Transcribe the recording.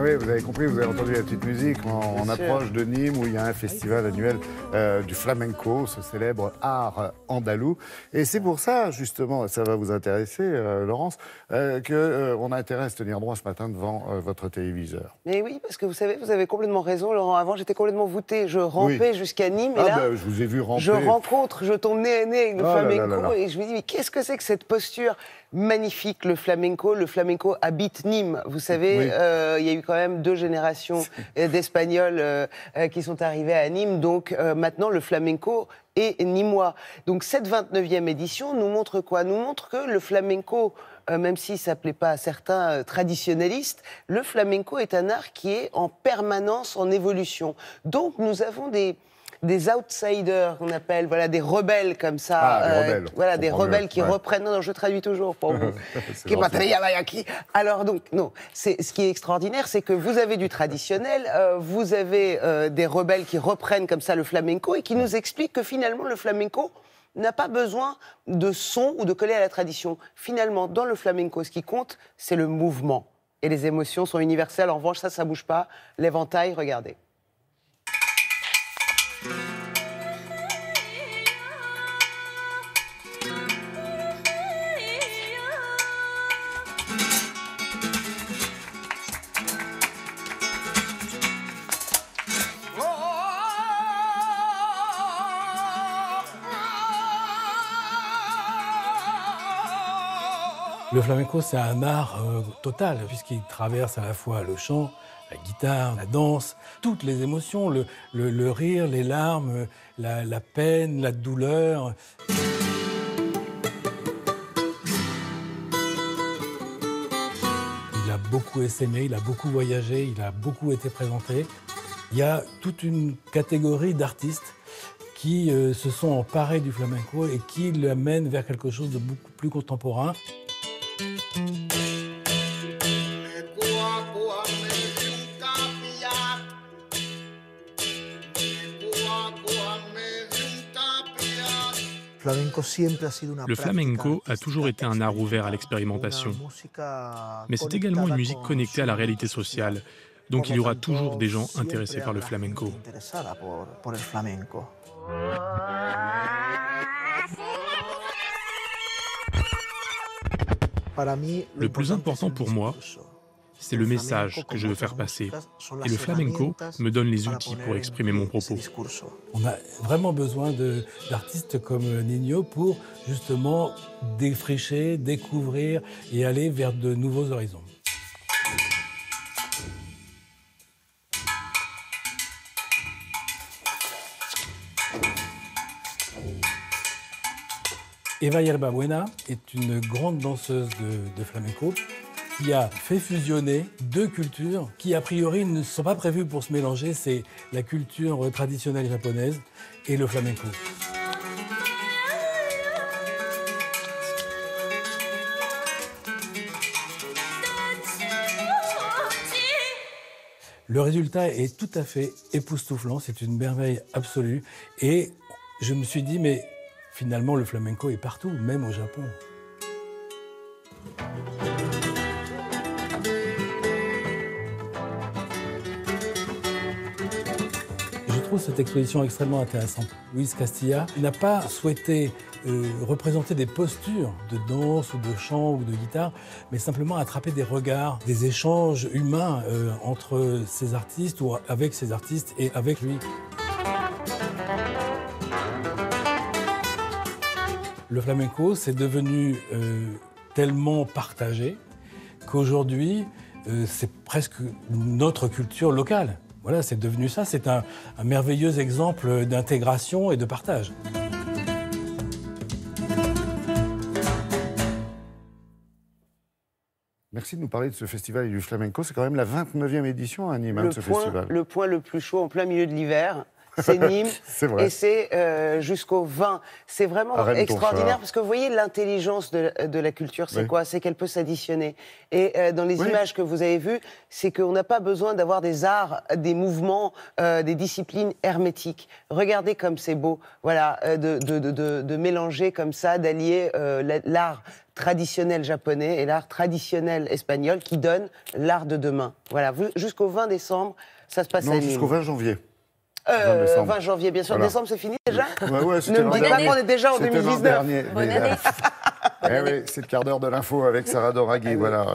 Oui, vous avez compris, vous avez entendu la petite musique. On approche de Nîmes où il y a un festival annuel du flamenco, ce célèbre art andalou. Et c'est pour ça, justement, ça va vous intéresser, Laurence, qu'on a intérêt à se tenir droit ce matin devant votre téléviseur. Mais oui, parce que vous savez, vous avez complètement raison, Laurent. Avant, j'étais complètement voûtée. Je rampais jusqu'à Nîmes. Et là, je vous ai vu ramper. Je tombe nez à nez avec le flamenco. Et je me dis, mais qu'est-ce que c'est que cette posture magnifique, le flamenco? Le flamenco habite Nîmes. Vous savez, il y a eu quand même 2 générations d'Espagnols qui sont arrivés à Nîmes. Donc maintenant, le flamenco est nîmois. Donc cette 29e édition nous montre quoi? Nous montre que le flamenco, même si ça ne plaît pas à certains traditionnalistes, le flamenco est un art qui est en permanence en évolution. Donc nous avons des outsiders, qu'on appelle, voilà, des rebelles comme ça. Des rebelles. Voilà, des rebelles qui reprennent. Non, je traduis toujours pour vous. Alors donc, non, ce qui est extraordinaire, c'est que vous avez du traditionnel, vous avez des rebelles qui reprennent comme ça le flamenco et qui nous expliquent que finalement le flamenco n'a pas besoin de son ou de coller à la tradition. Finalement, dans le flamenco, ce qui compte, c'est le mouvement. Et les émotions sont universelles. En revanche, ça bouge pas. L'éventail, regardez. Le flamenco, c'est un art total, puisqu'il traverse à la fois le chant, la guitare, la danse, toutes les émotions, le rire, les larmes, la peine, la douleur. Il a beaucoup essaimé, il a beaucoup voyagé, il a beaucoup été présenté. Il y a toute une catégorie d'artistes qui se sont emparés du flamenco et qui l'amènent vers quelque chose de beaucoup plus contemporain. Le flamenco a toujours été un art ouvert à l'expérimentation. Mais c'est également une musique connectée à la réalité sociale. Donc il y aura toujours des gens intéressés par le flamenco. Le plus important pour moi, c'est le message que je veux faire passer. Et le flamenco me donne les outils pour exprimer mon propos. On a vraiment besoin d'artistes comme Niño pour justement défricher, découvrir et aller vers de nouveaux horizons. Eva Yerbabuena est une grande danseuse de flamenco qui a fait fusionner 2 cultures qui, a priori, ne sont pas prévues pour se mélanger. C'est la culture traditionnelle japonaise et le flamenco. Le résultat est tout à fait époustouflant, c'est une merveille absolue. Et je me suis dit, mais finalement, le flamenco est partout, même au Japon. Je trouve cette exposition extrêmement intéressante. Luis Castilla n'a pas souhaité représenter des postures de danse ou de chant ou de guitare, mais simplement attraper des regards, des échanges humains entre ces artistes ou avec ces artistes et avec lui. Le flamenco, c'est devenu tellement partagé qu'aujourd'hui, c'est presque notre culture locale. Voilà, c'est devenu ça. C'est un merveilleux exemple d'intégration et de partage. Merci de nous parler de ce festival et du flamenco. C'est quand même la 29e édition à Nîmes, de ce festival. Le point le plus chaud en plein milieu de l'hiver. C'est Nîmes, et c'est jusqu'au 20. C'est vraiment extraordinaire, parce que vous voyez l'intelligence de la culture, c'est quoi? C'est qu'elle peut s'additionner. Et dans les images que vous avez vues, c'est qu'on n'a pas besoin d'avoir des arts, des mouvements, des disciplines hermétiques. Regardez comme c'est beau, voilà, de mélanger comme ça, d'allier l'art traditionnel japonais et l'art traditionnel espagnol qui donne l'art de demain. Voilà, jusqu'au 20 décembre, ça se passe à Nîmes. Non, jusqu'au 20 janvier. 20 janvier, bien sûr. Voilà. Décembre, c'est fini déjà? Ouais, ne me dites pas qu'on est déjà en 2019. Bonne année. C'est le quart d'heure de l'info avec Sarah Doraghi, voilà.